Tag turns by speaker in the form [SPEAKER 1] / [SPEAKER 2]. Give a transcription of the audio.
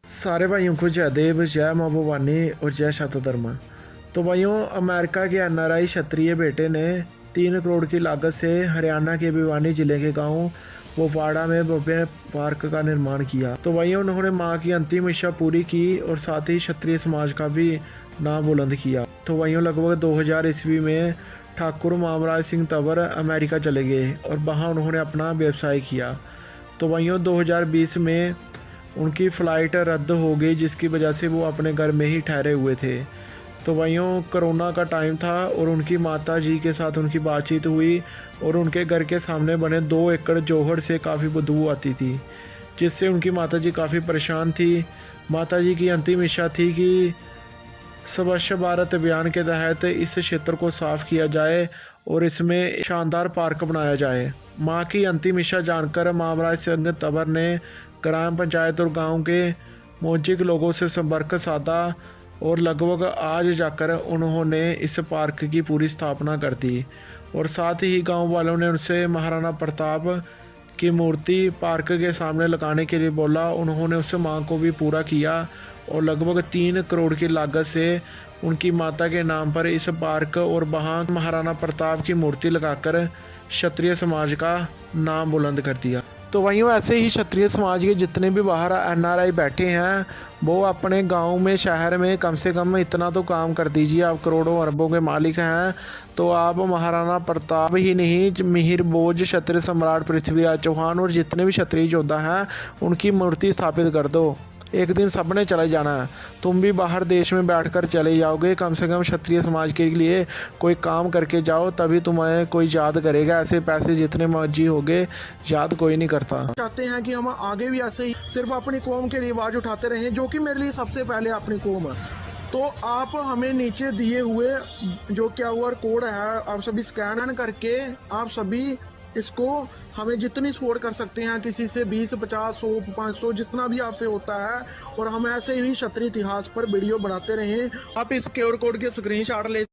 [SPEAKER 1] सारे भाइयों को जय देव, जय माँ भवानी और जय शतधर्मा। तो भाइयों, अमेरिका के एनआरआई क्षत्रिय बेटे ने 3 करोड़ की लागत से हरियाणा के भिवानी जिले के गांव वोपाड़ा में भव्य पार्क का निर्माण किया। तो भाइयों, उन्होंने मां की अंतिम इच्छा पूरी की और साथ ही क्षत्रिय समाज का भी नाम बुलंद किया। तो भाइयों, लगभग 2000 ईस्वी में ठाकुर मामराज सिंह तंवर अमेरिका चले गए और वहाँ उन्होंने अपना व्यवसाय किया। तो भाइयों, 2020 में उनकी फ़्लाइट रद्द हो गई, जिसकी वजह से वो अपने घर में ही ठहरे हुए थे। तो भाइयों, कोरोना का टाइम था और उनकी माता जी के साथ उनकी बातचीत हुई और उनके घर के सामने बने 2 एकड़ जोहड़ से काफ़ी बदबू आती थी, जिससे उनकी माता जी काफ़ी परेशान थी। माता जी की अंतिम इच्छा थी कि स्वच्छ भारत अभियान के तहत इस क्षेत्र को साफ किया जाए और इसमें शानदार पार्क बनाया जाए। मां की अंतिम इच्छा जानकर मामराज सिंह तंवर ने ग्राम पंचायत और गांव के मौजूद लोगों से संपर्क साधा और लगभग आज जाकर उन्होंने इस पार्क की पूरी स्थापना कर दी। और साथ ही गांव वालों ने उनसे महाराणा प्रताप की मूर्ति पार्क के सामने लगाने के लिए बोला। उन्होंने उस मांग को भी पूरा किया और लगभग 3 करोड़ की लागत से उनकी माता के नाम पर इस पार्क और वहां महाराणा प्रताप की मूर्ति लगाकर क्षत्रिय समाज का नाम बुलंद कर दिया। तो वहीं ऐसे ही क्षत्रिय समाज के जितने भी बाहर एनआरआई बैठे हैं, वो अपने गांव में शहर में कम से कम इतना तो काम कर दीजिए। आप करोड़ों अरबों के मालिक हैं, तो आप महाराणा प्रताप ही नहीं, मिहिर भोज, क्षत्रिय सम्राट पृथ्वीराज चौहान और जितने भी क्षत्रिय योद्धा हैं उनकी मूर्ति स्थापित कर दो। एक दिन सबने चले जाना है, तुम भी बाहर देश में बैठकर चले जाओगे। कम से कम क्षत्रिय समाज के लिए कोई काम करके जाओ, तभी तुम्हें कोई याद करेगा। ऐसे पैसे जितने मर्जी होगे, याद कोई नहीं करता।
[SPEAKER 2] चाहते हैं कि हम आगे भी ऐसे ही सिर्फ अपनी कौम के लिए आवाज़ उठाते रहें, जो कि मेरे लिए सबसे पहले अपनी कौम है। तो आप हमें नीचे दिए हुए जो QR कोड है, आप सभी स्कैन करके आप सभी इसको हमें जितनी सपोर्ट कर सकते हैं, किसी से 20, 50, 100, 500 जितना भी आपसे होता है, और हम ऐसे ही क्षत्रिय इतिहास पर वीडियो बनाते रहें। आप इस QR कोड के स्क्रीनशॉट ले